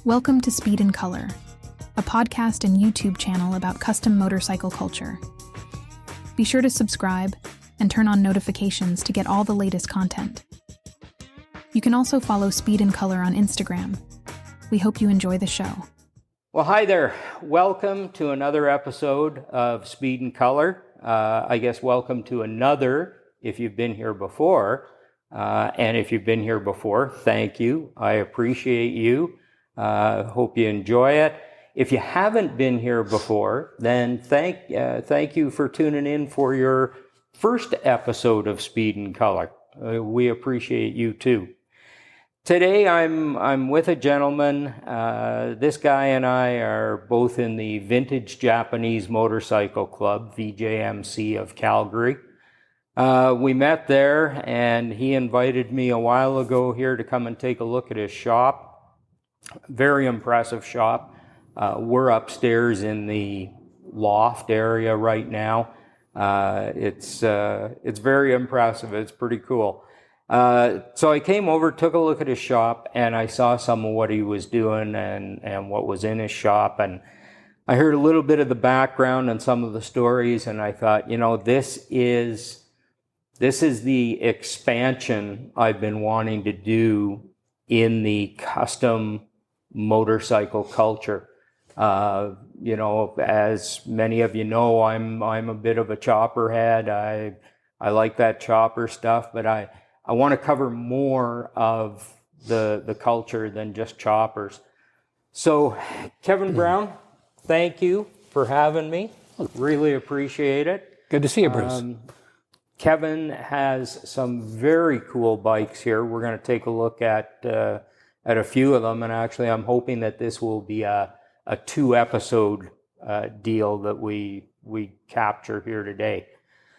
Welcome to Speed in Color, a podcast and YouTube channel about custom motorcycle culture. Be sure to subscribe and turn on notifications to get all the latest content. You can also follow Speed in Color on Instagram. We hope you enjoy the show. Well, hi there. Welcome to another episode of Speed in Color. I guess welcome to another if you've been here before. And if you've been here before, thank you. I appreciate you. Hope you enjoy it. If you haven't been here before, then thank you for tuning in for your first episode of Speed in Color. We appreciate you too. Today I'm with a gentleman. This guy and I are both in the Vintage Japanese Motorcycle Club, VJMC of Calgary. We met there and he invited me a while ago here to come and take a look at his shop. Very impressive shop. We're upstairs in the loft area right now. It's very impressive. It's pretty cool. So I came over, took a look at his shop, and I saw some of what he was doing and what was in his shop. And I heard a little bit of the background and some of the stories, and I thought, this is the expansion I've been wanting to do in the custom motorcycle culture. As many of you know, I'm a bit of a chopper head. I like that chopper stuff, but I want to cover more of the culture than just choppers. So, Kevin Brown, thank you for having me. Really appreciate it. Good to see you, Bruce. Kevin has some very cool bikes here. We're going to take a look at a few of them, and actually I'm hoping that this will be a 2-episode deal that we capture here today.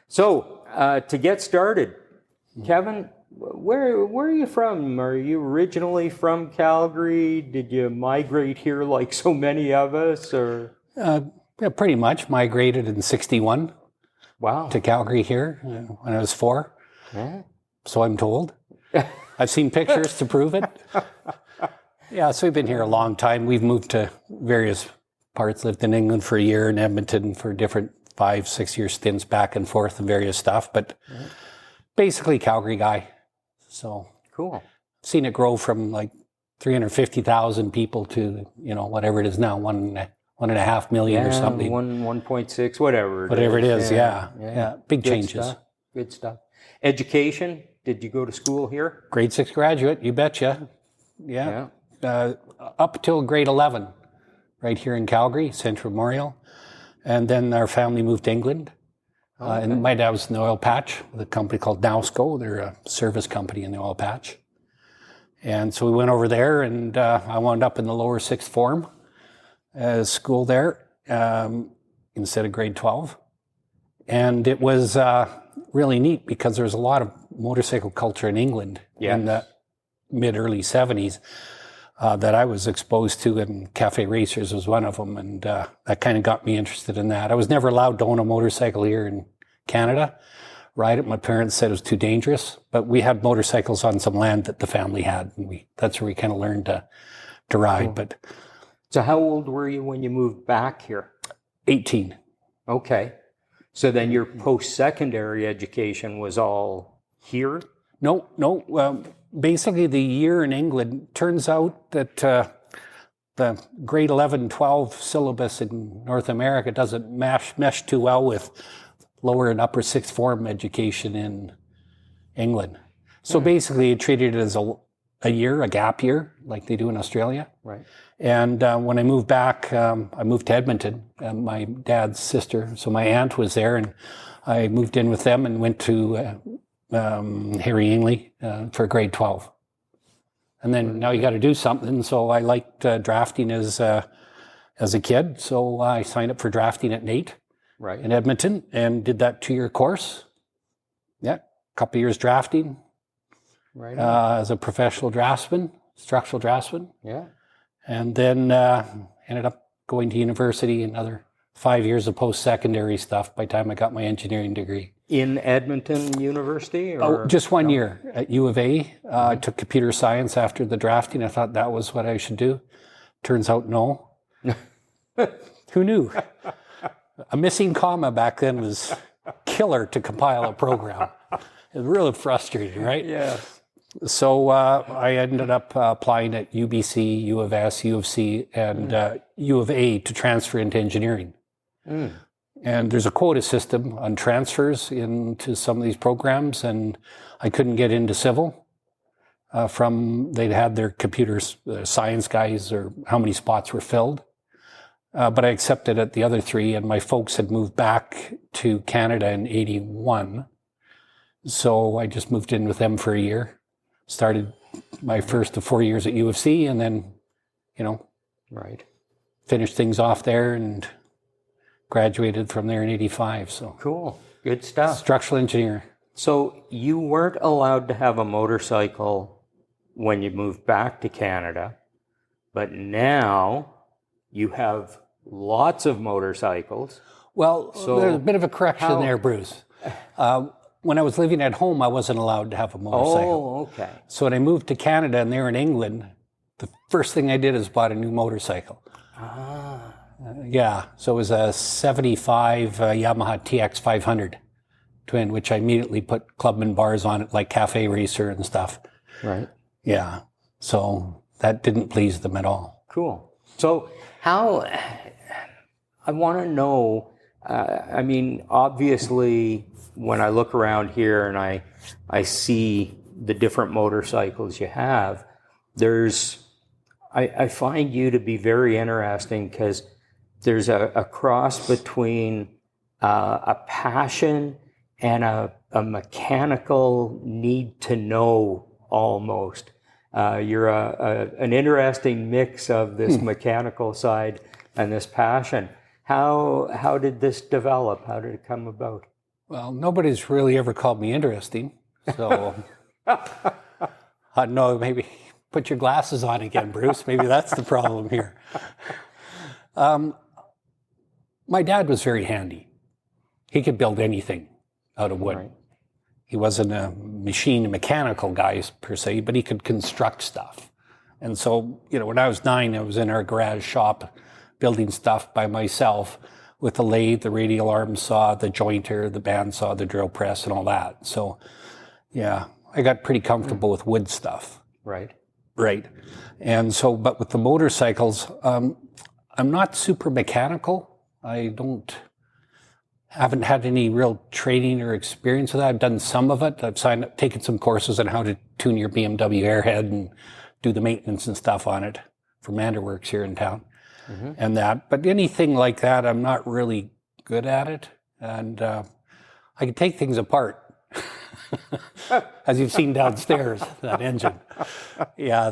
So, to get started, Kevin, where are you from? Are you originally from Calgary? Did you migrate here like so many of us, or? Yeah, pretty much. Migrated in 61. Wow. To Calgary here when I was 4. Yeah. So I'm told. I've seen pictures to prove it. Yeah, so we've been here a long time. We've moved to various parts, lived in England for a year, in Edmonton for different 5-6 year stints back and forth and various stuff, but basically Calgary guy. So cool. Seen it grow from like 350,000 people to, whatever it is now, 1.5 million or something. 1.6, whatever it is. Yeah. Big Good changes. Stuff. Good stuff. Education, did you go to school here? Grade 6 graduate, you betcha. Yeah. Up till grade 11, right here in Calgary, Central Memorial. And then our family moved to England. Okay. And my dad was in the oil patch with a company called Nowsco. They're a service company in the oil patch. And so we went over there, and I wound up in the lower 6th form school there instead of grade 12. And it was really neat because there was a lot of motorcycle culture in England in the mid-early 70s that I was exposed to, and Cafe Racers was one of them, and that kind of got me interested in that. I was never allowed to own a motorcycle here in Canada, ride it. My parents said it was too dangerous, but we had motorcycles on some land that the family had, and that's where we kind of learned to ride. Cool. But so how old were you when you moved back here? 18. Okay. So then your post-secondary education was all here? No. Basically, the year in England, turns out that the grade 11, 12 syllabus in North America doesn't mesh too well with lower and upper 6th form education in England. So basically, it treated it as a year, a gap year, like they do in Australia. Right. And when I moved back, I moved to Edmonton. My dad's sister, so my aunt was there, and I moved in with them and went to Harry Ainley for grade 12. And then now you got to do something. So I liked drafting as a kid. So I signed up for drafting at NAIT in Edmonton and did that 2-year course. Yeah, a couple of years drafting as a professional draftsman, structural draftsman. Yeah. And then ended up going to university, another 5 years of post-secondary stuff by the time I got my engineering degree. In Edmonton University? Or? Just 1 year at U of A. I took computer science after the drafting. I thought that was what I should do. Turns out, no. Who knew? A missing comma back then was killer to compile a program. It was really frustrating, right? Yeah. So I ended up applying at UBC, U of S, U of C, and U of A to transfer into engineering. And there's a quota system on transfers into some of these programs, and I couldn't get into civil they'd had their computers, science guys, or how many spots were filled. But I accepted at the other three, and my folks had moved back to Canada in 81. So I just moved in with them for a year, started my first of 4 years at U of C, and then, Right. finished things off there and graduated from there in 85. So Cool. Good stuff. structural engineer. So you weren't allowed to have a motorcycle when you moved back to Canada, but now you have lots of motorcycles. Well, So there's a bit of a correction how- there, Bruce. When I was living at home, I wasn't allowed to have a motorcycle. Oh, okay. So when I moved to Canada and they're in England, the first thing I did is bought a new motorcycle. So it was a 75 Yamaha TX 500 twin, which I immediately put Clubman bars on it, like Cafe Racer and stuff. Right. Yeah. So that didn't please them at all. Cool. So how, I want to know, obviously when I look around here and I see the different motorcycles you have, I find you to be very interesting because there's a cross between a passion and a mechanical need to know almost. You're an interesting mix of this mechanical side and this passion. How did this develop? How did it come about? Well, nobody's really ever called me interesting. So, no, maybe put your glasses on again, Bruce. Maybe that's the problem here. My dad was very handy. He could build anything out of wood. Right. He wasn't a mechanical guy per se, but he could construct stuff. And so, when I was 9, I was in our garage shop building stuff by myself with the lathe, the radial arm saw, the jointer, the bandsaw, the drill press, and all that. So, yeah, I got pretty comfortable with wood stuff. Right. Right. And so, but with the motorcycles, I'm not super mechanical. I haven't had any real training or experience with that. I've done some of it. I've taken some courses on how to tune your BMW Airhead and do the maintenance and stuff on it for Manderworks here in town and that. But anything like that, I'm not really good at it. And I can take things apart, as you've seen downstairs, that engine. Yeah,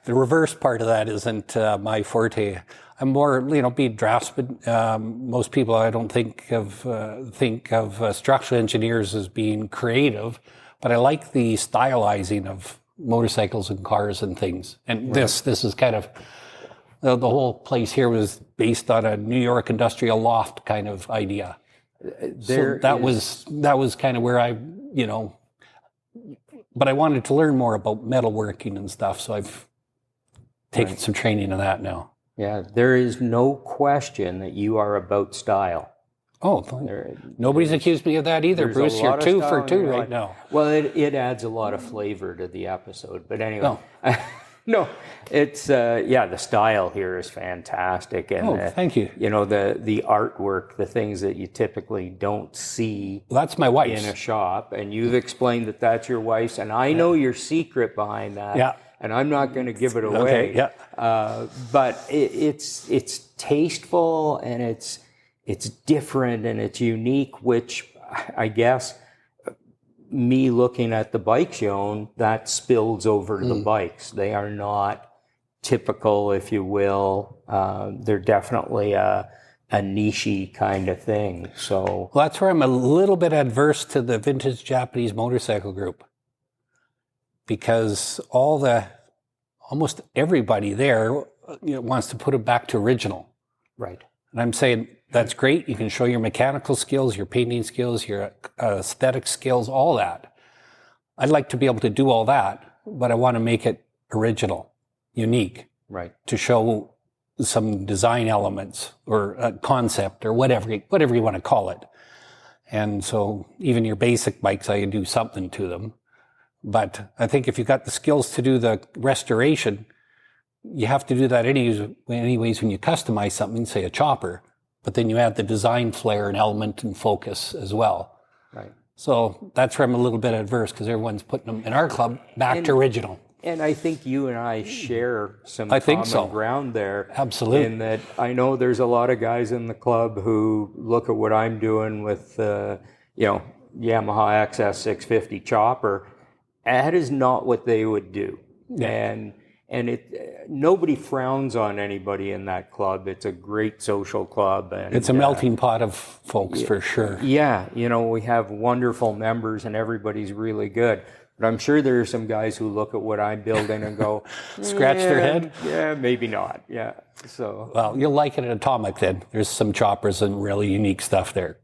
the reverse part of that isn't my forte. I'm more, being draftsman. Most people, I don't think of structural engineers as being creative, but I like the stylizing of motorcycles and cars and things. And this is kind of the whole place here was based on a New York industrial loft kind of idea. So that was kind of where I, but I wanted to learn more about metalworking and stuff, so I've taken some training in that now. Yeah, there is no question that you are about style. Oh, nobody's accused me of that either, Bruce. You're 2 for 2 right now. Well, it adds a lot of flavor to the episode. But anyway, no, it's the style here is fantastic, and thank you. The artwork, the things that you typically don't see. Well, that's my wife's in a shop, and you've explained that that's your wife's, and I know your secret behind that. Yeah. And I'm not going to give it away. Okay, yeah. But it's tasteful and it's different and it's unique, which I guess me looking at the bikes you own, that spills over to the bikes. They are not typical, if you will. They're definitely a niche-y kind of thing. So that's where I'm a little bit adverse to the vintage Japanese motorcycle group. Because almost everybody there wants to put it back to original. Right. And I'm saying, that's great. You can show your mechanical skills, your painting skills, your aesthetic skills, all that. I'd like to be able to do all that, but I want to make it original, unique. Right. To show some design elements or a concept or whatever you want to call it. And so even your basic bikes, I do something to them. But I think if you've got the skills to do the restoration, you have to do that anyways when you customize something, say a chopper, but then you add the design flair and element and focus as well. Right. So that's where I'm a little bit adverse, because everyone's putting them in our club back to original. And I think you and I share some common ground there. Absolutely. In that I know there's a lot of guys in the club who look at what I'm doing with, Yamaha XS650 chopper. That is not what they would do. Yeah. And nobody frowns on anybody in that club. It's a great social club. And it's a melting pot of folks, for sure. Yeah. We have wonderful members and everybody's really good. But I'm sure there are some guys who look at what I'm building and go, scratch their head? Yeah, maybe not. Yeah. So. Well, you'll like it at Atomic then. There's some choppers and really unique stuff there.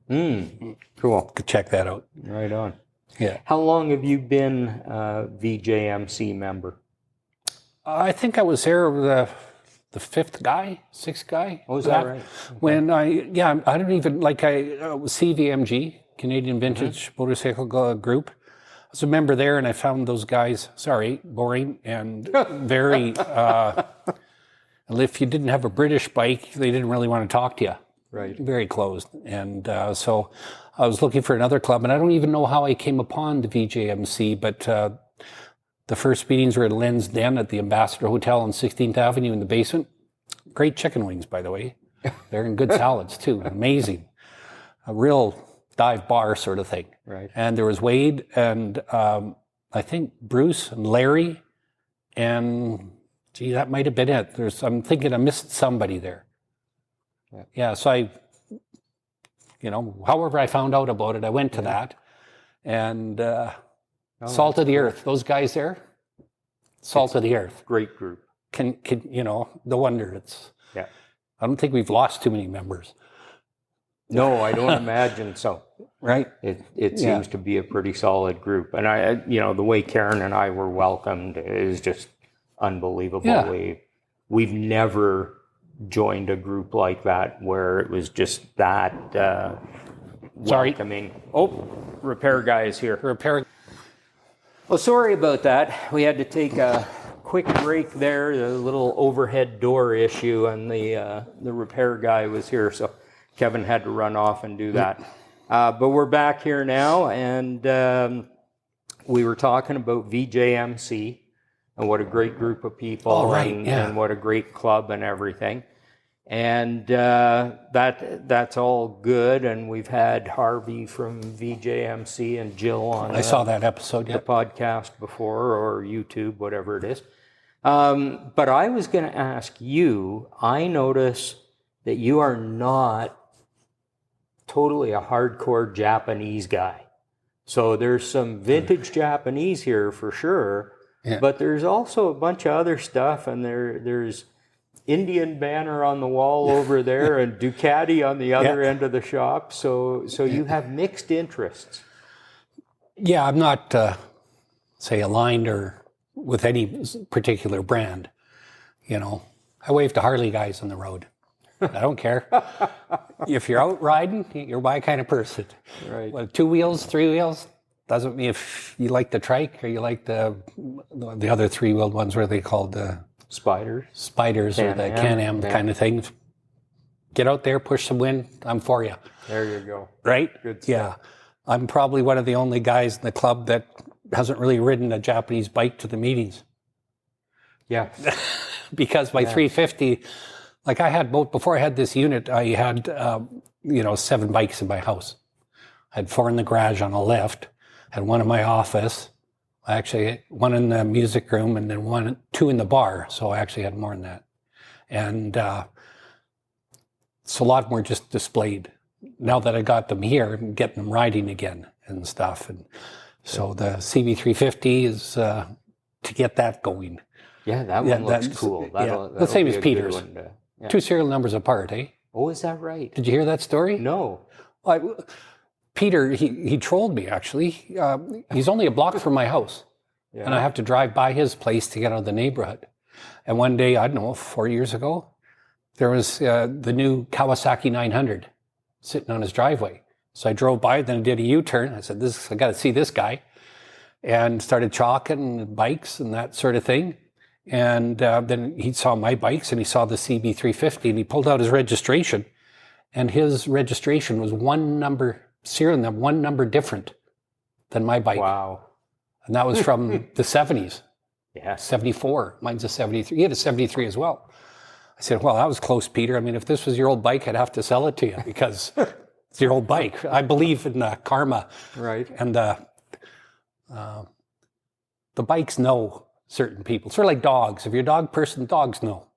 Cool. Check that out. Right on. Yeah. How long have you been a VJMC member? I think I was there the sixth guy. Oh, is that right? Okay. When I don't even, CVMG, Canadian Vintage Motorcycle Group. I was a member there, and I found those guys, boring and very, and if you didn't have a British bike, they didn't really want to talk to you. Right. Very closed. And so I was looking for another club, and I don't even know how I came upon the VJMC, but the first meetings were at Len's Den at the Ambassador Hotel on 16th Avenue in the basement. Great chicken wings, by the way. They're in good salads, too. Amazing. A real dive bar sort of thing. Right. And there was Wade and I think Bruce and Larry and that might have been it. I'm thinking I missed somebody there. Yeah, so I, however I found out about it, I went to that. And Salt of the Earth, those guys there, Salt of the Earth. Great group. Can no wonder Yeah. I don't think we've lost too many members. No, I don't imagine so. Right. It seems to be a pretty solid group. And the way Karen and I were welcomed is just unbelievable. Yeah. We've never joined a group like that where it was just that welcoming. Oh, repair guy is here. Well, sorry about that. We had to take a quick break there. The little overhead door issue, and the repair guy was here, so Kevin had to run off and do that. But we're back here now, and we were talking about VJMC and what a great group of people and what a great club and everything. And that's all good. And we've had Harvey from VJMC and Jill on I saw that episode, the podcast before, or YouTube, whatever it is. But I was going to ask you, I notice that you are not totally a hardcore Japanese guy. So there's some vintage Japanese here for sure, but there's also a bunch of other stuff, and there's Indian banner on the wall over there and Ducati on the other end of the shop. So you have mixed interests. Yeah, I'm not, aligned or with any particular brand. I wave to Harley guys on the road. I don't care. If you're out riding, you're my kind of person. Right. Well, 2 wheels, 3 wheels, doesn't mean if you like the trike or you like the other 3-wheeled ones, what are they called? Spiders or the Can-Am kind of thing. Get out there, push some wind, I'm for you. There you go. Right? Good stuff. Yeah. I'm probably one of the only guys in the club that hasn't really ridden a Japanese bike to the meetings. Yeah. Because my 350, I had both, before I had this unit, I had, 7 bikes in my house. I had 4 in the garage on a lift, had 1 in my office. I actually had 1 in the music room and then 2 in the bar. So I actually had more than that. And so a lot more just displayed. Now that I got them here, I'm getting them riding again and stuff. And so the CB350 is to get that going. Yeah, that one looks cool. The same as Peter's. 2 serial numbers apart, eh? Oh, is that right? Did you hear that story? No. Peter, he trolled me, actually. He's only a block from my house. Yeah. And I have to drive by his place to get out of the neighborhood. And one day, I don't know, 4 years ago, there was the new Kawasaki 900 sitting on his driveway. So I drove by, then I did a U-turn. I said, I got to see this guy. And started chalking bikes and that sort of thing. And then he saw my bikes and he saw the CB350 and he pulled out his registration. And his registration was serial number, one number different than my bike. Wow. And that was from the 70s. Yeah. 74. Mine's a 73. He had a 73 as well. I said, well, that was close, Peter. I mean, if this was your old bike, I'd have to sell it to you because it's your old bike. I believe in karma. Right. And the bikes know certain people. Sort of like dogs. If you're a dog person, dogs know.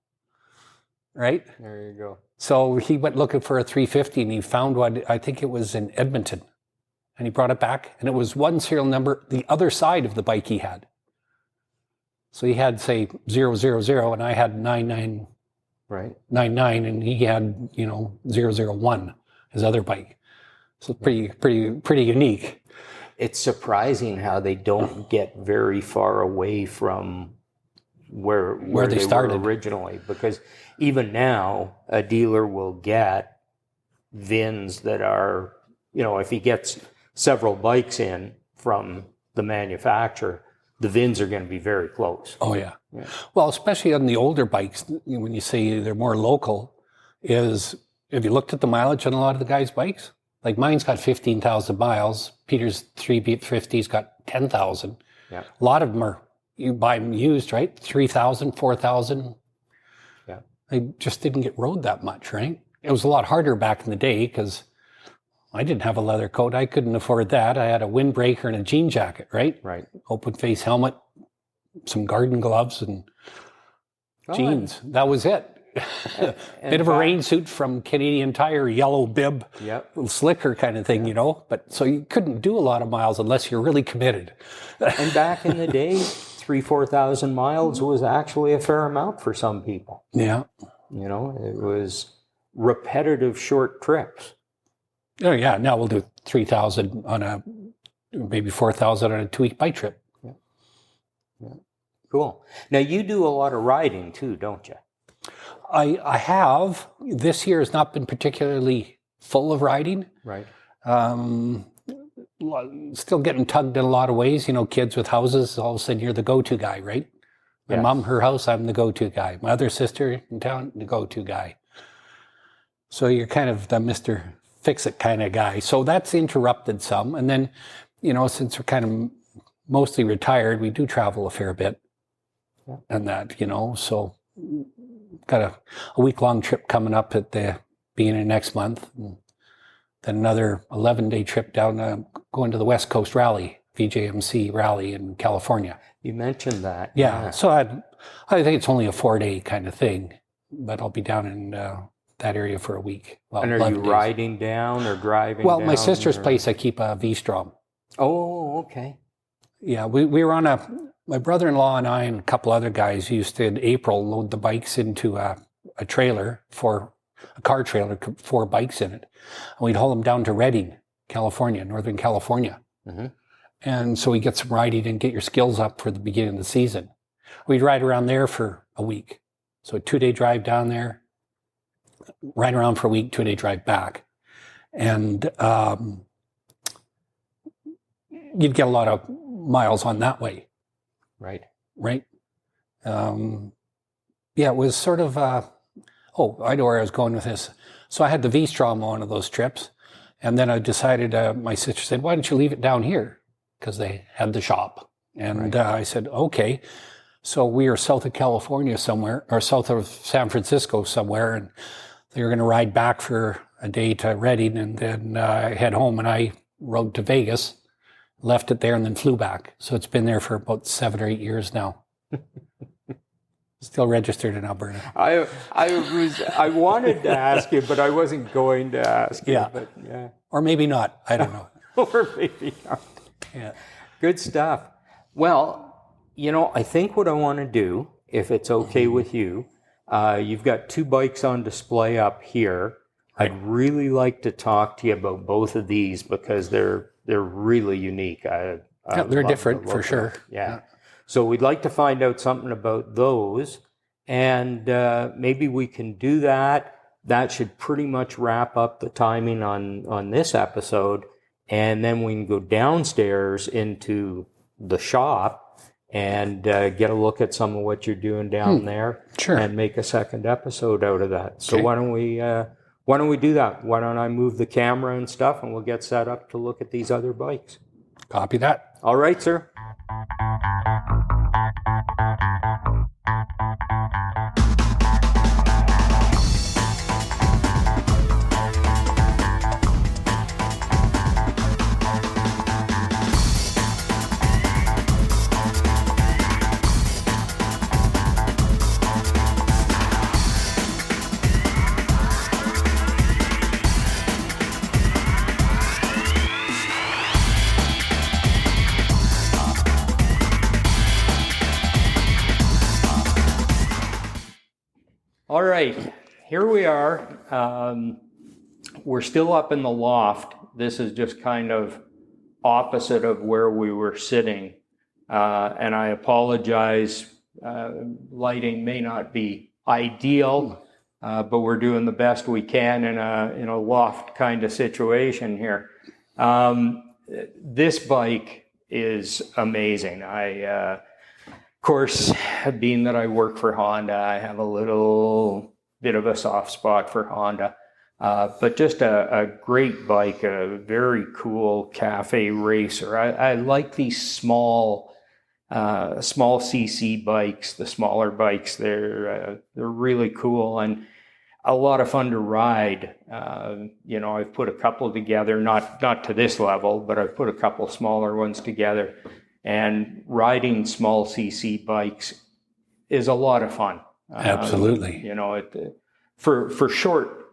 Right? There you go. So he went looking for a 350 and he found one, I think it was in Edmonton. And he brought it back and it was one serial number, the other side of the bike he had. So he had, say, 000 and I had 99, right, 99 and he had, 001, his other bike. So pretty unique. It's surprising how they don't get very far away from where they started were originally, because even now a dealer will get VINs that are, if he gets several bikes in from the manufacturer, the VINs are going to be very close. Oh yeah. Well, especially on the older bikes, when you say they're more local, have you looked at the mileage on a lot of the guys' bikes? Like mine's got 15,000 miles. Peter's 350's got 10,000. Yeah. A lot of them you buy them used, right? 3,000, 4,000. Yeah. They just didn't get rode that much, right? It was a lot harder back in the day because I didn't have a leather coat. I couldn't afford that. I had a windbreaker and a jean jacket, right? Right. Open face helmet, some garden gloves and jeans. That was it. Bit of a rain suit from Canadian Tire, yellow bib, little slicker kind of thing, But so you couldn't do a lot of miles unless you're really committed. And back in the day, 3,000-4,000 miles was actually a fair amount for some people. Yeah. It was repetitive short trips. Oh yeah. Now we'll do 3,000 on maybe 4,000 on a 2-week bike trip. Yeah. Cool. Now you do a lot of riding too, don't you? I have. This year has not been particularly full of riding. Right. Still getting tugged in a lot of ways. Kids with houses, all of a sudden you're the go-to guy, right? My mom, her house, I'm the go-to guy. My other sister in town, the go-to guy. So you're kind of the Mr. Fix-It kind of guy. So that's interrupted some. And then, since we're kind of mostly retired, we do travel a fair bit. Yeah. And that, so got a week-long trip coming up at the beginning of next month. And then another 11-day trip down, going to the West Coast Rally, VJMC Rally in California. You mentioned that. Yeah. So I think it's only a 4-day kind of thing, but I'll be down in that area for a week. Well, and are you riding down or driving down? Well, my sister's place, I keep a V-Strom. Oh, okay. Yeah, we were on my brother-in-law and I and a couple other guys used to, in April, load the bikes into a trailer, a car trailer, 4 bikes in it. And we'd haul them down to Redding, California, Northern California. Mm-hmm. And so we get some riding and get your skills up for the beginning of the season. We'd ride around there for a week. So a 2-day drive down there, ride around for a week, 2-day drive back. And you'd get a lot of miles on that way. Right. Yeah, it was sort of, I know where I was going with this. So I had the V-Strom on one of those trips. And then I decided, my sister said, why don't you leave it down here? Because they had the shop. And I said, okay. So we were south of California somewhere, or south of San Francisco somewhere. And they were going to ride back for a day to Redding and then head home. And I rode to Vegas, left it there, and then flew back. So it's been there for about 7 or 8 years now. Still registered in Alberta. I wanted to ask you, but I wasn't going to ask you. Yeah. But yeah. Or maybe not. I don't know. Or maybe not. Yeah. Good stuff. Well, I think what I want to do, if it's okay with you, you've got 2 bikes on display up here. Right. I'd really like to talk to you about both of these because they're really unique. They're different for sure. Yeah. So we'd like to find out something about those. and maybe we can do that. That should pretty much wrap up the timing on this episode, and then we can go downstairs into the shop and get a look at some of what you're doing down there, sure, and make a second episode out of that. So okay. why don't we do that? Why don't I move the camera and stuff, and we'll get set up to look at these other bikes. Copy that. All right, sir. All right, here we are. We're still up in the loft. This is just kind of opposite of where we were sitting. And I apologize, lighting may not be ideal, but we're doing the best we can in a loft kind of situation here. This bike is amazing. Of course, being that I work for Honda, I have a little bit of a soft spot for Honda. But just a great bike, a very cool cafe racer. I like these small CC bikes, the smaller bikes. They're really cool and a lot of fun to ride. I've put a couple together, not to this level, but I've put a couple smaller ones together. And riding small CC bikes is a lot of fun. Absolutely. For short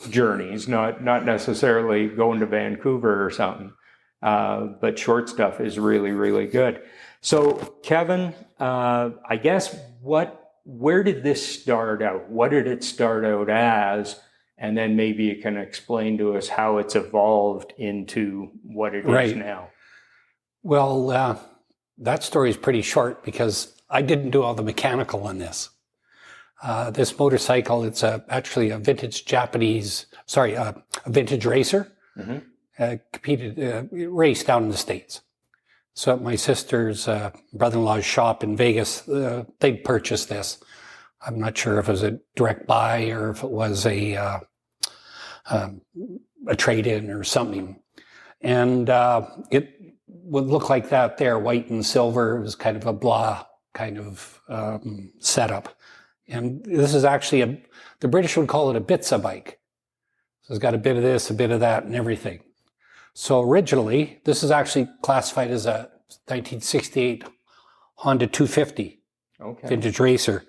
journeys, not necessarily going to Vancouver or something, but short stuff is really, really good. So, Kevin, I guess where did this start out? What did it start out as? And then maybe you can explain to us how it's evolved into what it is now. Well, that story is pretty short because I didn't do all the mechanical on this. This motorcycle, it's actually a vintage a vintage racer. Mm-hmm. Raced down in the States. So at my sister's brother-in-law's shop in Vegas, they purchased this. I'm not sure if it was a direct buy or if it was a trade-in or something. And it would look like that there, white and silver. It was kind of a blah kind of setup. And this is actually the British would call it a Bitsa bike. So it's got a bit of this, a bit of that, and everything. So originally, this is actually classified as a 1968 Honda 250 vintage racer.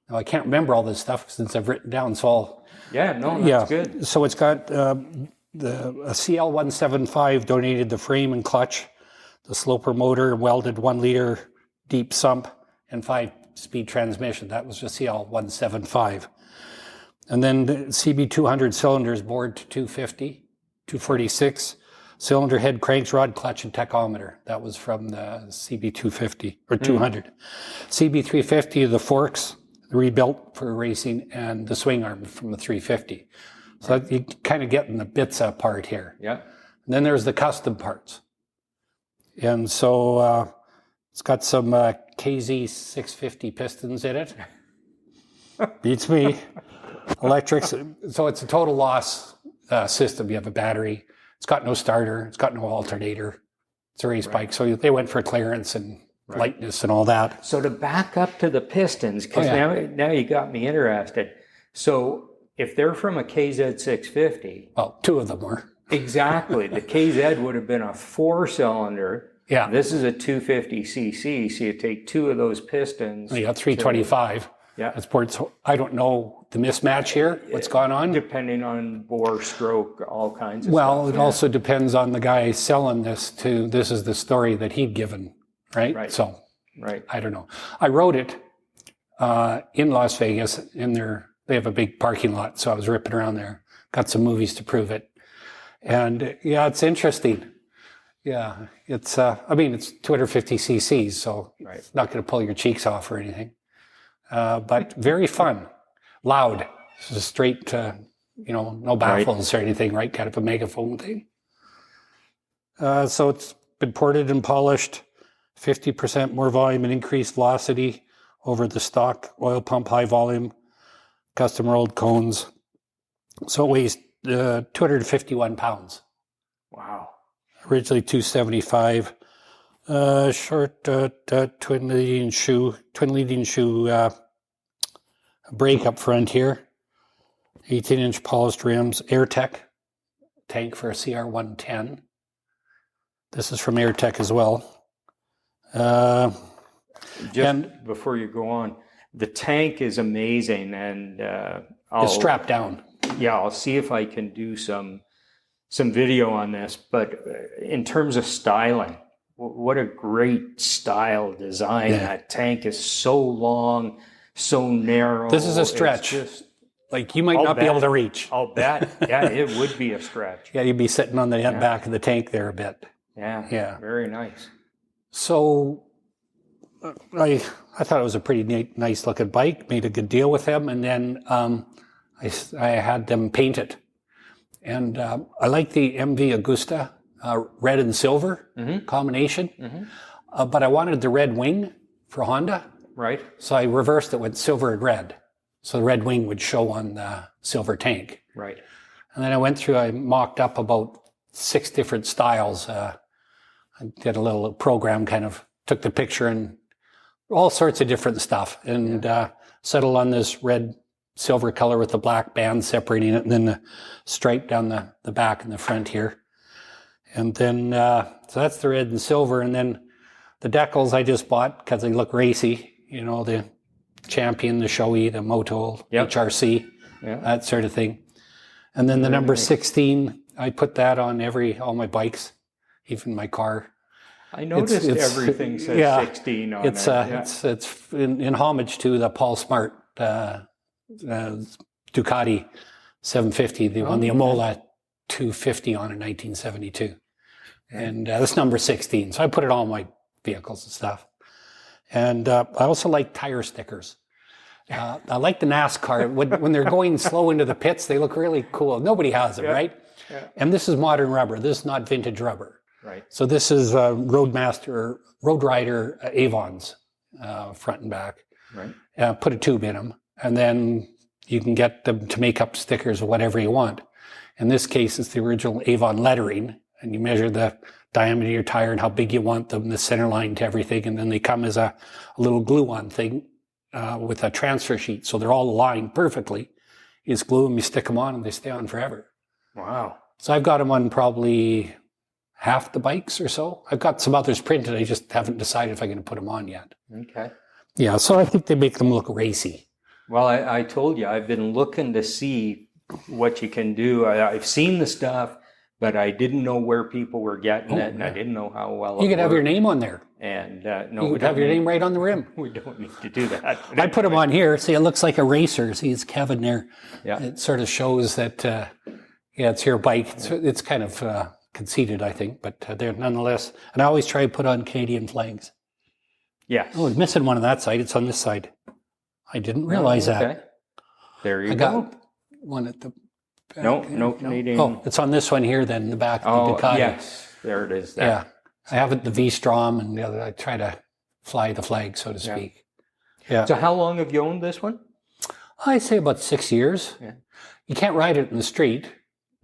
Now, I can't remember all this stuff since I've written down, so that's good. So it's got a CL175 donated the frame and clutch, the sloper motor, welded 1 liter deep sump, and 5-speed transmission. That was the CL175. And then the CB200 cylinders bored to 250, 246, cylinder head, cranks, rod, clutch, and tachometer. That was from the CB250 or 200. CB350, the forks rebuilt for racing, and the swing arm from the 350. So you kind of getting the bits apart here. Yeah. And then there's the custom parts. And so it's got some KZ 650 pistons in it. Beats me. Electrics. So it's a total loss system. You have a battery. It's got no starter. It's got no alternator. It's a race bike. So they went for clearance and lightness and all that. So to back up to the pistons, because now you got me interested. So if they're from a KZ 650... Well, 2 of them were. Exactly. The KZ would have been a 4-cylinder. Yeah. This is a 250cc, so you take 2 of those pistons. You got 325. Yeah. I don't know the mismatch here, what's going on. Depending on bore, stroke, all kinds of stuff. It also also depends on the guy selling this this is the story that he'd given, right? So, I don't know. I wrote it in Las Vegas, they have a big parking lot, so I was ripping around there. Got some movies to prove it. And it's interesting. Yeah, it's 250 cc's, so it's not going to pull your cheeks off or anything. but very fun, loud. This is straight, no baffles or anything, right? Kind of a megaphone thing. So it's been ported and polished, 50% more volume and increased velocity over the stock oil pump high volume, custom rolled cones. So it weighs 251 pounds. Wow. Originally 275. Short twin leading shoe brake up front here. 18-inch polished rims. AirTech tank for a CR110. This is from AirTech as well. Before you go on, the tank is amazing, and it's strapped down. Yeah, I'll see if I can do some video on this. But in terms of styling, what a great style design. Yeah. That tank is so long, so narrow. This is a stretch. Like you might not be able to reach. I'll bet. Yeah, it would be a stretch. Yeah, you'd be sitting on the back of the tank there a bit. Yeah. Very nice. So I thought it was a pretty nice looking bike. Made a good deal with them, and then I had them paint it. And I like the MV Agusta red and silver combination, but I wanted the red wing for Honda. Right. So I reversed it with silver and red. So the red wing would show on the silver tank. Right. And then I mocked up about 6 different styles. I did a little program, kind of took the picture and all sorts of different stuff, and settled on this red silver color with the black band separating it, and then the stripe down the back and the front here. And then, so that's the red and silver. And then the decals I just bought because they look racy, the Champion, the Shoei, the Moto, HRC, that sort of thing. And then the number 16, I put that on all my bikes, even my car. I noticed everything says 16 on it. It's in homage to the Paul Smart Ducati 750. They won the Imola 250 on in 1972. And that's number 16. So I put it on my vehicles and stuff. And I also like tire stickers. I like the NASCAR. When they're going slow into the pits, they look really cool. Nobody has them, right? Yeah. And this is modern rubber. This is not vintage rubber. Right. So this is Road Rider Avons, front and back. Right. Put a tube in them, and then you can get them to make up stickers or whatever you want. In this case, it's the original Avon lettering, and you measure the diameter of your tire and how big you want them, the center line to everything, and then they come as a little glue-on thing with a transfer sheet, so they're all aligned perfectly. You just glue them, you stick them on, and they stay on forever. Wow. So I've got them on probably half the bikes or so. I've got some others printed. I just haven't decided if I'm going to put them on yet. Okay. Yeah, so I think they make them look racy. Well, I told you, I've been looking to see what you can do. I've seen the stuff, but I didn't know where people were getting it, and I didn't know how well you could have your name on there. And no, you would have your name right on the rim. We don't need to do that. I put them on here. See, it looks like a racer. See, it's Kevin there. Yeah. It sort of shows that, it's your bike. It's kind of conceited, I think, but they're nonetheless. And I always try to put on Canadian flags. Yes. Oh, I'm missing one on that side. It's on this side. I didn't realize that. There you go. I got one at the back. No Canadian. Oh, it's on this one here then, the back of the Ducati. Yes. There it is. There. Yeah. I have it, the V-Strom, and the other, I try to fly the flag, so to speak. Yeah. So how long have you owned this one? I'd say about 6 years. Yeah. You can't ride it in the street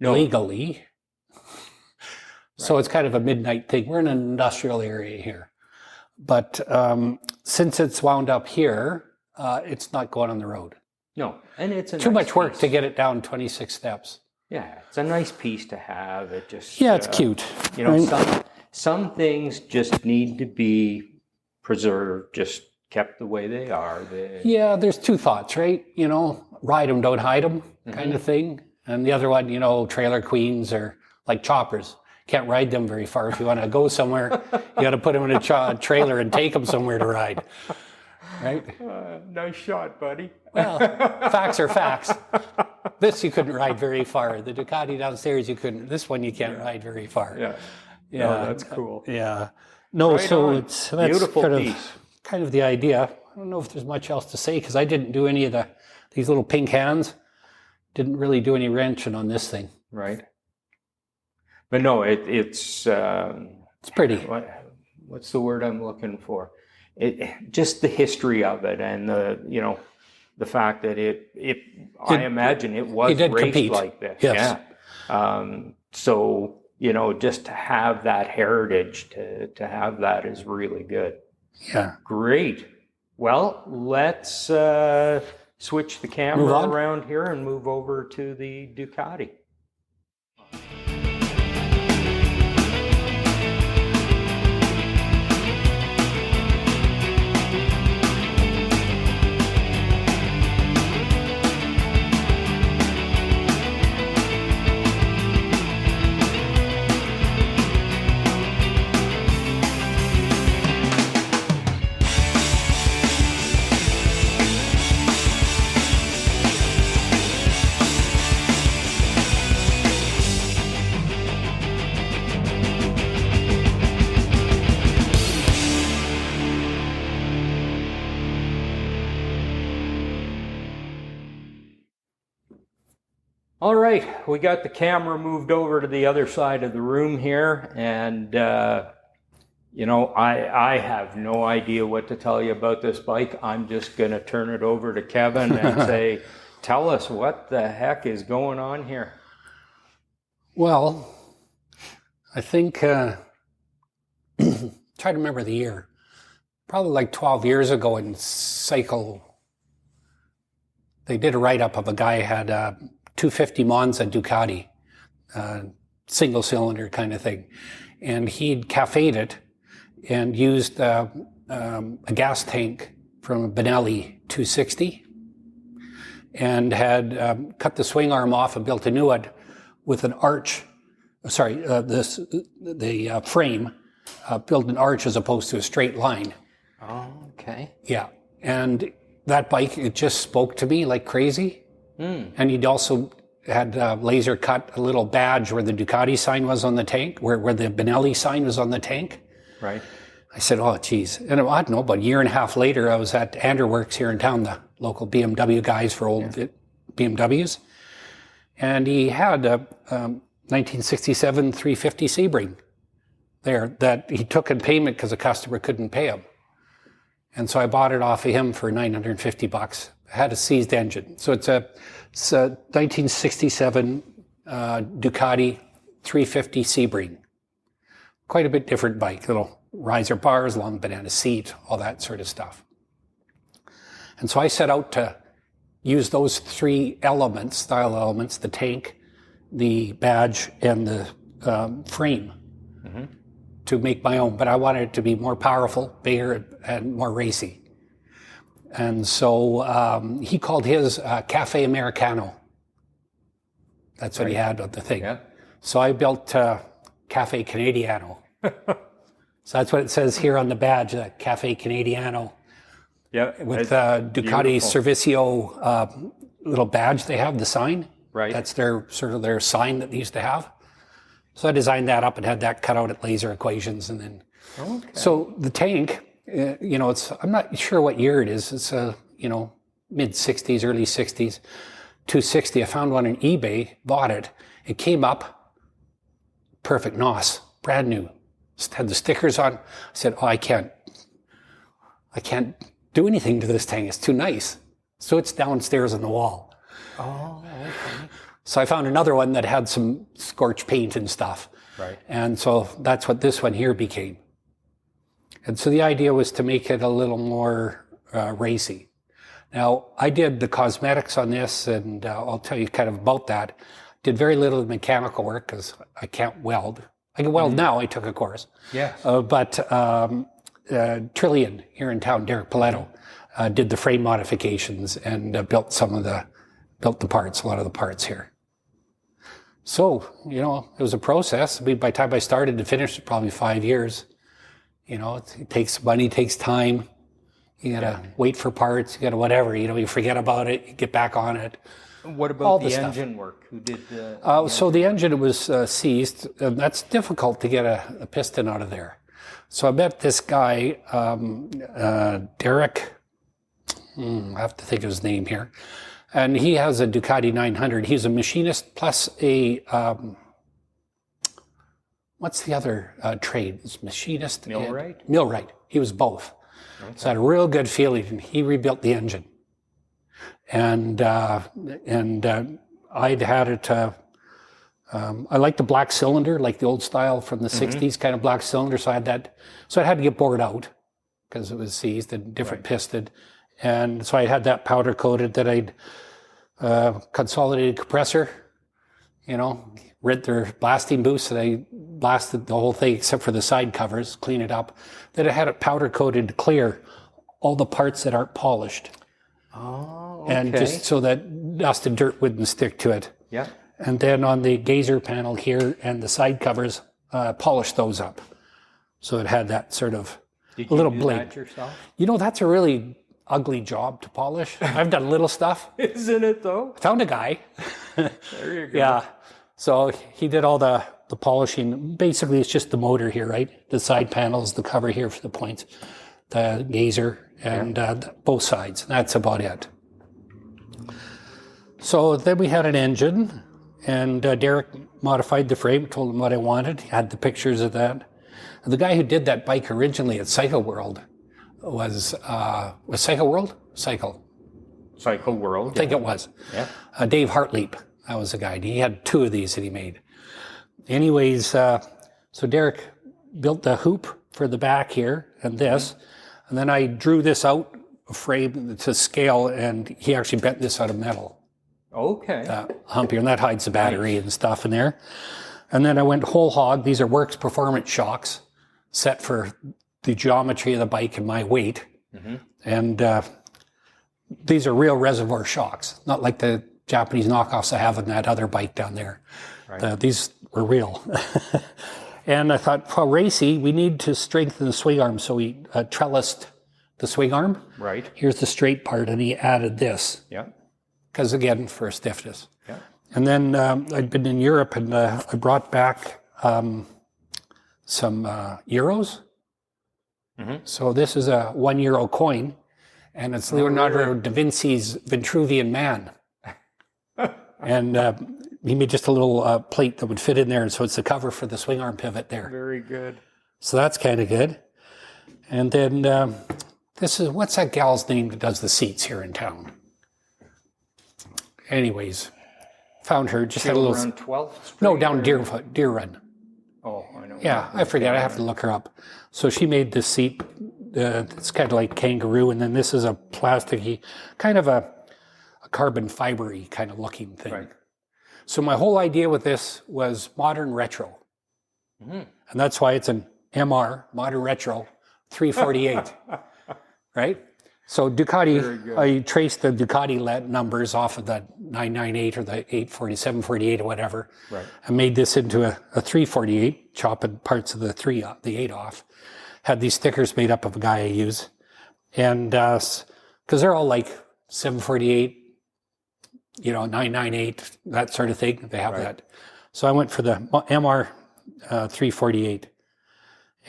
legally. So it's kind of a midnight thing. We're in an industrial area here. But since it's wound up here, it's not going on the road. No. And it's too much work to get it down 26 steps. Yeah. It's a nice piece to have. It just... Yeah, it's cute. Some things just need to be preserved, just kept the way they are. Yeah, there's two thoughts, right? Ride them, don't hide them kind of thing. And the other one, trailer queens or like choppers. Can't ride them very far. If you want to go somewhere, you got to put them in a trailer and take them somewhere to ride. Right? Nice shot, buddy. Well, facts are facts. This you couldn't ride very far. The Ducati downstairs you couldn't. This one you can't ride very far. Yeah. Yeah, that's cool. Yeah. No, right so on. that's beautiful piece. Kind of the idea. I don't know if there's much else to say because I didn't do any of these little pink hands. Didn't really do any wrenching on this thing. Right. But no, it's pretty. What's the word I'm looking for? Just the history of it, and the fact that I imagine it was raced compete. Like this. Yes. Yeah. So just to have that heritage, to have that is really good. Yeah. Great. Well, let's switch the camera around here and move over to the Ducati. All right, we got the camera moved over to the other side of the room here, and I have no idea what to tell you about this bike. I'm just going to turn it over to Kevin and say, tell us what the heck is going on here. Well, I think, try to remember the year, probably like 12 years ago in Cycle, they did a write-up of a guy who had 250 Monza Ducati, single cylinder kind of thing. And he'd cafe'd it and used a gas tank from a Benelli 260 and had cut the swing arm off and built a new one with an arch. The frame built an arch as opposed to a straight line. Oh, okay. Yeah. And that bike, it just spoke to me like crazy. And he'd also had laser cut a little badge where the Ducati sign was on the tank, where the Benelli sign was on the tank. Right. I said, oh, geez. And I don't know, about a year and a half later, I was at Anderworks here in town, the local BMW guys for old BMWs. And he had a 1967 350 Sebring there that he took in payment because a customer couldn't pay him. And so I bought it off of him for $950. It had a seized engine. So it's a 1967 Ducati 350 Sebring. Quite a bit different bike. Little riser bars, long banana seat, all that sort of stuff. And so I set out to use those three elements, style elements, the tank, the badge, and the frame to make my own. But I wanted it to be more powerful, bigger, and more racy. And so he called his Cafe Americano. That's what he had on the thing. Yeah. So I built Cafe Canadiano. So that's what it says here on the badge, Cafe Canadiano. Yeah. With Ducati Servicio little badge they have, the sign. Right. That's their sign that they used to have. So I designed that up and had that cut out at Laser Equations, and then. Okay. So the tank, it's, I'm not sure what year it is. It's mid 60s, early 60s, 260. I found one on eBay, bought it. It came up, perfect NOS, brand new. Just had the stickers on. I said, oh, I can't do anything to this tank. It's too nice. So it's downstairs on the wall. Oh, okay. So I found another one that had some scorch paint and stuff. Right. And so that's what this one here became. And so the idea was to make it a little more racy. Now, I did the cosmetics on this, and I'll tell you kind of about that. Did very little mechanical work because I can't weld. I can weld now. I took a course. Yes. But Trillion here in town, Derek Paletto, did the frame modifications and built the parts, a lot of the parts here. So, it was a process. I mean, by the time I started to finish, probably 5 years. It takes money, takes time. You gotta wait for parts, you gotta whatever, you forget about it, you get back on it. What about the engine work? Who did so the engine was seized, and that's difficult to get a piston out of there. So I met this guy, Derek I have to think of his name here. And he has a Ducati 900. He's a machinist plus a, what's the other trade? It's machinist. Millwright? Millwright. He was both. Okay. So I had a real good feeling. And he rebuilt the engine. And I'd had it, I like the black cylinder, like the old style from the 60s kind of black cylinder. So I had that. So I had to get bored out because it was seized and different piston. And so I had that powder coated that I'd consolidated compressor, rent their blasting boost, and I blasted the whole thing except for the side covers, clean it up. Then I had it powder coated to clear all the parts that aren't polished. Oh, okay. And just so that dust and dirt wouldn't stick to it. Yeah. And then on the gazer panel here and the side covers, polished those up. So it had that sort of Did a little you do bling. that yourself? That's a really ugly job to polish. I've done little stuff. Isn't it though? Found a guy. There you go. Yeah. So he did all the polishing. Basically, it's just the motor here, right? The side panels, the cover here for the points, the gazer, and both sides. That's about it. So then we had an engine, and Derek modified the frame, told him what I wanted. He had the pictures of that. And the guy who did that bike originally at Cycle World was Cycle World? Cycle World. I think it was. Yeah. Dave Hartleap. That was the guy. He had 2 of these that he made. Anyways, so Derek built the hoop for the back here and this. And then I drew this out, a frame to scale, and he actually bent this out of metal. Okay. Hump here, and that hides the battery and stuff in there. And then I went whole hog. These are Works Performance shocks set for the geometry of the bike and my weight. And these are real reservoir shocks, not like the Japanese knockoffs I have on that other bike down there. Right. These were real. And I thought, for racy, we need to strengthen the swing arm. So we trellised the swing arm. Right. Here's the straight part, and he added this. Yeah. Because again, for stiffness. Yeah. And then I'd been in Europe, and I brought back some euros. So this is a €1 coin, and it's Leonardo da Vinci's Vitruvian Man. And he made just a little plate that would fit in there, so it's the cover for the swing arm pivot there. Very good. So that's kind of good. And then this is, what's that gal's name that does the seats here in town? Anyways, found her, just had a little... Around 12th Street? No, down Deer Run. Oh, I know. Yeah, I forget. I have to look her up. So she made this seat. It's kind of like kangaroo, and then this is a plasticky, kind of a carbon fibery kind of looking thing. Right. So my whole idea with this was modern retro. And that's why it's an MR, modern retro, 348. Right? So Ducati, I traced the Ducati LED numbers off of the 998 or the 840, 748 or whatever, right, and made this into a 348, chopping parts of the 8 off. Had these stickers made up of a guy I use. And because they're all like 748, 998, that sort of thing. They have that. So I went for the MR 348.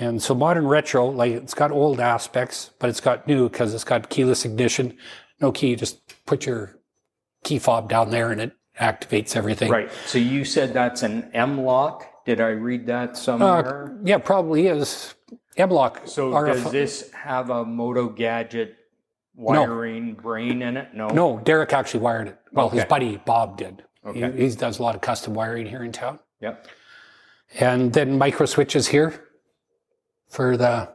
And so modern retro, like it's got old aspects, but it's got new because it's got keyless ignition. No key, you just put your key fob down there and it activates everything. Right. So you said that's an M-lock. Did I read that somewhere? Yeah, probably is. M-lock. So does this have a Moto Gadget wiring brain in it? No, Derek actually wired it. Well, his buddy Bob did. Okay. He does a lot of custom wiring here in town. Yep. And then micro switches here for the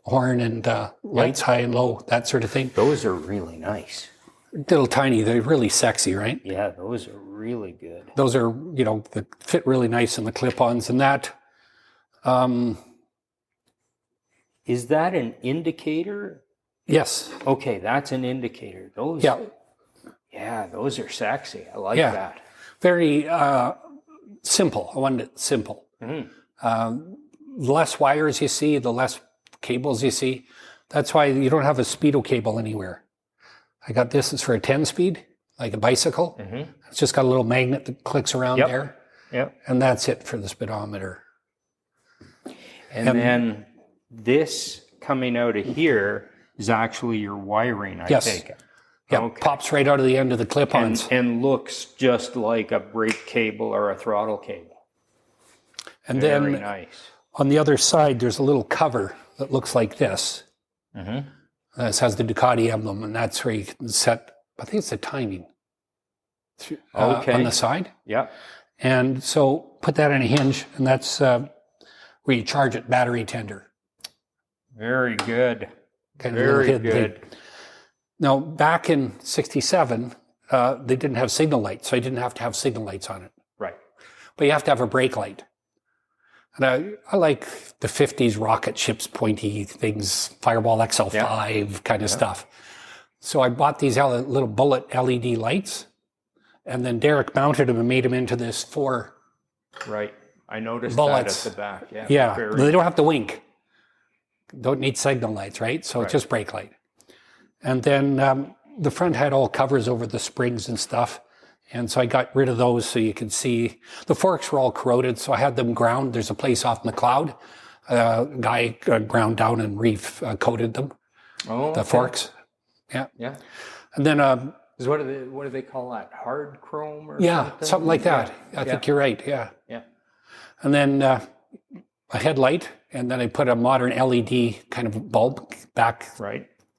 horn and lights, high and low, that sort of thing. Those are really nice. Little tiny, they're really sexy, right? Yeah, those are really good. Those are, that fit really nice in the clip-ons, and that. Is that an indicator? Yes. Okay, that's an indicator. Those. Yeah, those are sexy. I like that. Very simple. I wanted it simple. The less wires you see, the less cables you see. That's why you don't have a speedo cable anywhere. I got this. It's for a 10-speed, like a bicycle. It's just got a little magnet that clicks around there. Yep. And that's it for the speedometer. And then this coming out of here is actually your wiring, I Yes. take it. Yeah, Okay. pops right out of the end of the clip-ons. And looks just like a brake cable or a throttle cable. And Very then nice. on the other side, there's a little cover that looks like this. This has the Ducati emblem, and that's where you can set, I think it's the timing on the side. Yeah. And so put that in a hinge, and that's where you charge it, battery tender. Very good. Kind of a little Very hidden good. thing. Now, back in 67, they didn't have signal lights, so I didn't have to have signal lights on it. Right. But you have to have a brake light. And I like the 50s rocket ships, pointy things, Fireball XL5 kind of stuff. So I bought these little bullet LED lights, and then Derek mounted them and made them into this 4 Right. I noticed bullets. that at the back. Yeah. Yeah, Very they don't have to wink. Don't need signal lights, right? So it's just brake light. And then the front had all covers over the springs and stuff. And so I got rid of those so you could see. The forks were all corroded, so I had them ground. There's a place off McLeod. A guy ground down and coated them, the forks. Yeah. Yeah. And then, What do they call that? Hard chrome or something like that. I think you're right, yeah. Yeah. And then a headlight, and then I put a modern LED kind of bulb back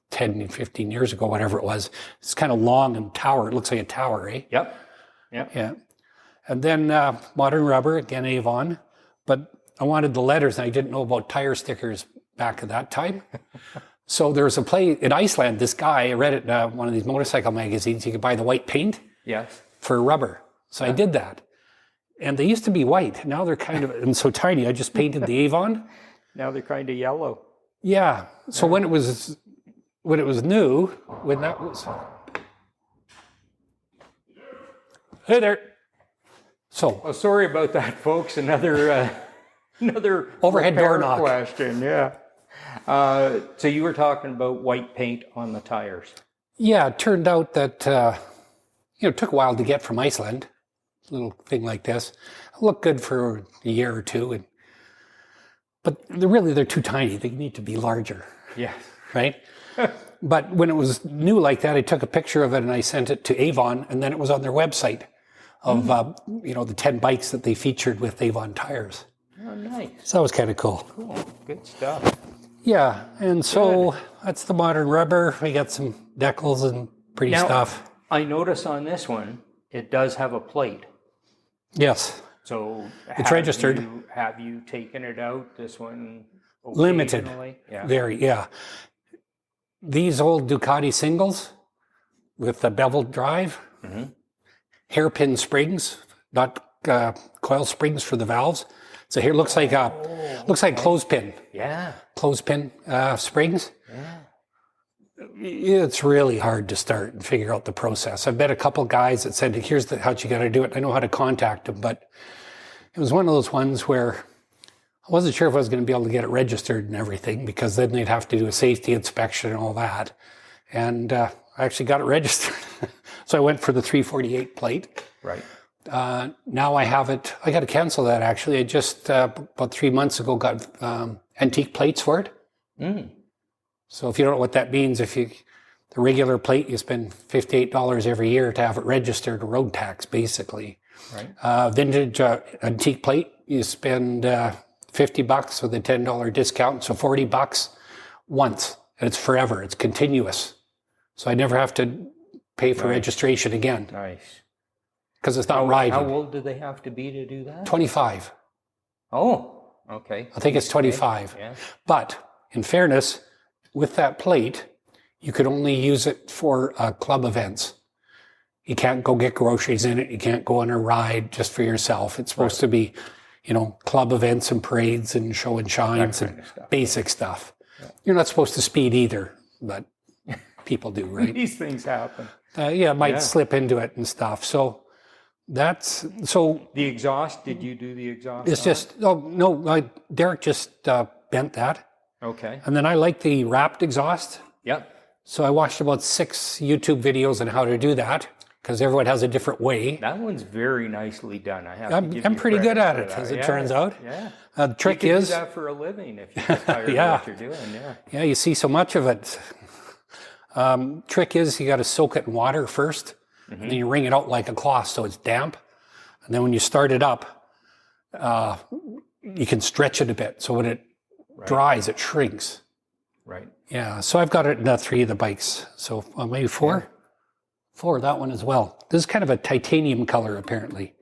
10, 15 years ago, whatever it was. It's kind of long and tower. It looks like a tower, eh? Yep. Yeah. And then modern rubber, again, Avon. But I wanted the letters, and I didn't know about tire stickers back at that time. So there was a play in Iceland. This guy, I read it in one of these motorcycle magazines, you could buy the white paint for rubber. So I did that. And they used to be white. Now they're kind of, and so tiny, I just painted the Avon. Now they're kind of yellow. Yeah. So when it was new, when that was... Hey there. So... Oh, sorry about that, folks. Another overhead door repair knock question, yeah. So you were talking about white paint on the tires. Yeah, it turned out that, it took a while to get from Iceland. A little thing like this. It looked good for a year or two. But they're too tiny. They need to be larger. Yeah. Right? But when it was new like that, I took a picture of it and I sent it to Avon, and then it was on their website of, the 10 bikes that they featured with Avon tires. Oh, nice. So that was kind of cool. Cool. Good stuff. Yeah, and so that's the modern rubber. We got some decals and pretty stuff. I notice on this one, it does have a plate. Yes. So it's registered. Have you taken it out? This one limited. Yeah. Very, yeah. These old Ducati singles with the beveled drive, hairpin springs, not coil springs for the valves. So here looks like clothespin. Yeah. Clothespin springs. Yeah. It's really hard to start and figure out the process. I've met a couple guys that said, here's how you got to do it. I know how to contact them, but it was one of those ones where I wasn't sure if I was going to be able to get it registered and everything, because then they'd have to do a safety inspection and all that. And I actually got it registered. So I went for the 348 plate. Right. Now I have it. I got to cancel that, actually. I just, about 3 months ago, got antique plates for it. So if you don't know what that means, the regular plate, you spend $58 every year to have it registered, road tax, basically. Right. Vintage antique plate, you spend $50 with a $10 discount, so $40 once. And it's forever. It's continuous. So I never have to pay for registration again. Nice. Because it's not riding. How old do they have to be to do that? 25. Oh, okay. I think it's 25. Yeah. But in fairness, with that plate, you could only use it for club events. You can't go get groceries in it. You can't go on a ride just for yourself. It's supposed to be, club events and parades and show and shines and basic stuff. Yeah. You're not supposed to speed either, but people do, right? These things happen. It might slip into it and stuff. So the exhaust, did you do the exhaust? It's just, Derek just bent that. Okay. And then I like the wrapped exhaust. Yep. So I watched about 6 YouTube videos on how to do that, because everyone has a different way. That one's very nicely done. I'm pretty good at it, as it turns out. Yeah. The trick you can is do that for a living if you get tired of what you're doing. Yeah. Yeah, you see so much of it. Trick is you got to soak it in water first, and then you wring it out like a cloth so it's damp. And then when you start it up, you can stretch it a bit. So when it dries, it shrinks. Right. Yeah. So I've got it in 3 of the bikes. So maybe 4? Yeah. 4, that one as well. This is kind of a titanium color, apparently.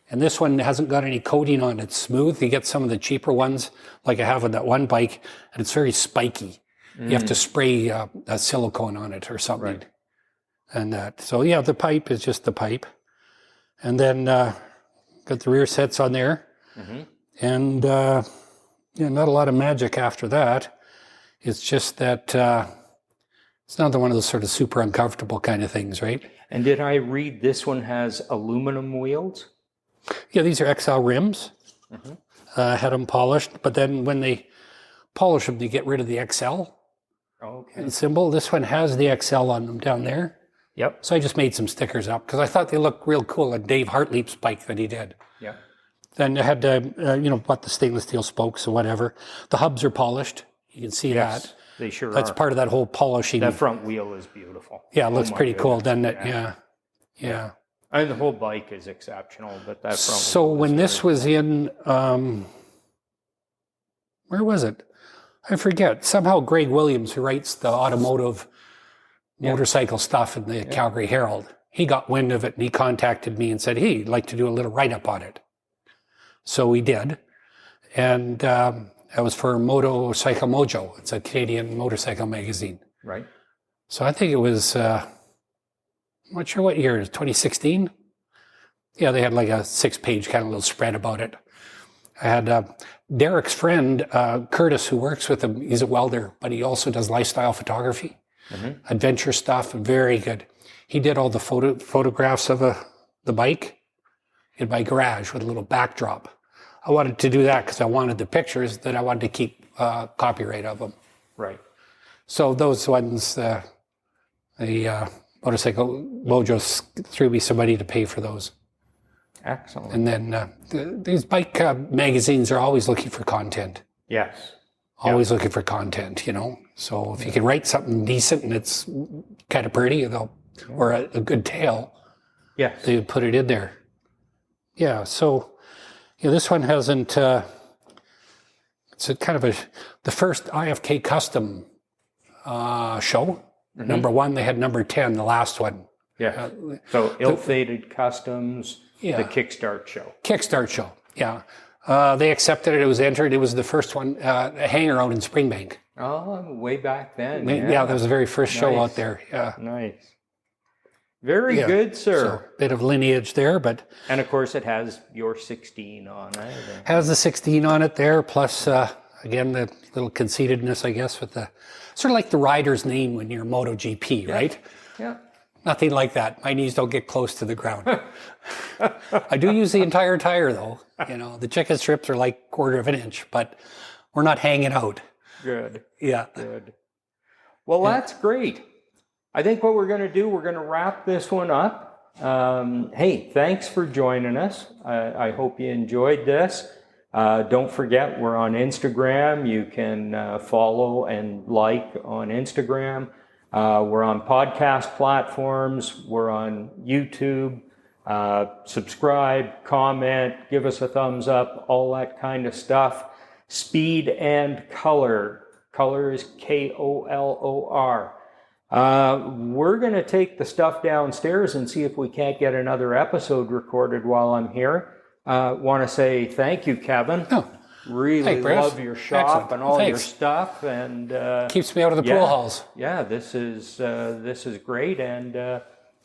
And this one hasn't got any coating on it. It's smooth. You get some of the cheaper ones, like I have on that one bike, and it's very spiky. You have to spray a silicone on it or something. Right. And that. So yeah, the pipe is just the pipe. And then got the rear sets on there. And not a lot of magic after that. It's just that it's another one of those sort of super uncomfortable kind of things, right? And did I read this one has aluminum wheels? Yeah, these are XL rims. Had them polished, but then when they polish them, they get rid of the XL symbol. This one has the XL on them down there. Yep. So I just made some stickers up because I thought they looked real cool on Dave Hartleap's bike that he did. Yeah. Then I had bought the stainless steel spokes or whatever. The hubs are polished. You can see that. They sure That's are. part of that whole polishing. That front wheel is beautiful. Yeah, it looks pretty cool, doesn't it? Yeah. And the whole bike is exceptional, but that front So wheel when this was in, where was it? I forget. Somehow Greg Williams, who writes the automotive motorcycle stuff in the Calgary Herald, he got wind of it and he contacted me and said, hey, he'd like to do a little write-up on it. So we did. And that was for Motorcycle Mojo. It's a Canadian motorcycle magazine. Right. So I think it was, I'm not sure what year, 2016? Yeah, they had like a 6-page kind of little spread about it. I had Derek's friend, Curtis, who works with him. He's a welder, but he also does lifestyle photography, adventure stuff, very good. He did all the photographs of the bike in my garage with a little backdrop. I wanted to do that because I wanted the pictures that I wanted to keep copyright of them. Right. So those ones, the Motorcycle Mojo threw me some money to pay for those. Excellent. And then these bike magazines are always looking for content. Yes. Always looking for content, So if you can write something decent and it's kind of pretty, or a good tale, they would put it in there. Yeah, so this one hasn't, it's a kind of the first IFK Custom show. Number 1, they had number 10, the last one. Yeah. So Ill-Fated Customs, the Kickstart show. Kickstart show, yeah. They accepted it. It was entered. It was the first one, a hangar out in Springbank. Oh, way back then. Yeah, that was the very first show out there. Yeah. Nice. Very good, sir. So, bit of lineage there, but... And of course it has your 16 on it. Has the 16 on it there, plus, again, the little conceitedness, I guess, with the... Sort of like the rider's name when you're MotoGP, right? Yeah. Nothing like that. My knees don't get close to the ground. I do use the entire tire, though. The chicken strips are like 1/4 of an inch, but we're not hanging out. Good. Yeah. Good. Well, that's great. I think what we're going to do, we're going to wrap this one up. Hey, thanks for joining us. I hope you enjoyed this. Don't forget, we're on Instagram. You can follow and like on Instagram. We're on podcast platforms. We're on YouTube. Subscribe, comment, give us a thumbs up, all that kind of stuff. Speed and Color. Color is Kolor. We're going to take the stuff downstairs and see if we can't get another episode recorded while I'm here. Want to say thank you, Kevin. Really love your shop. Excellent. And all your stuff, and keeps me out of the pool halls. Yeah, this is great, and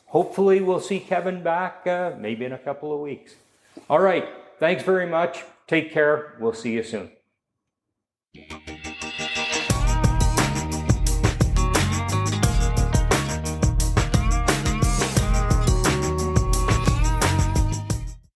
hopefully we'll see Kevin back maybe in a couple of weeks. All right, thanks very much. Take care. We'll see you soon.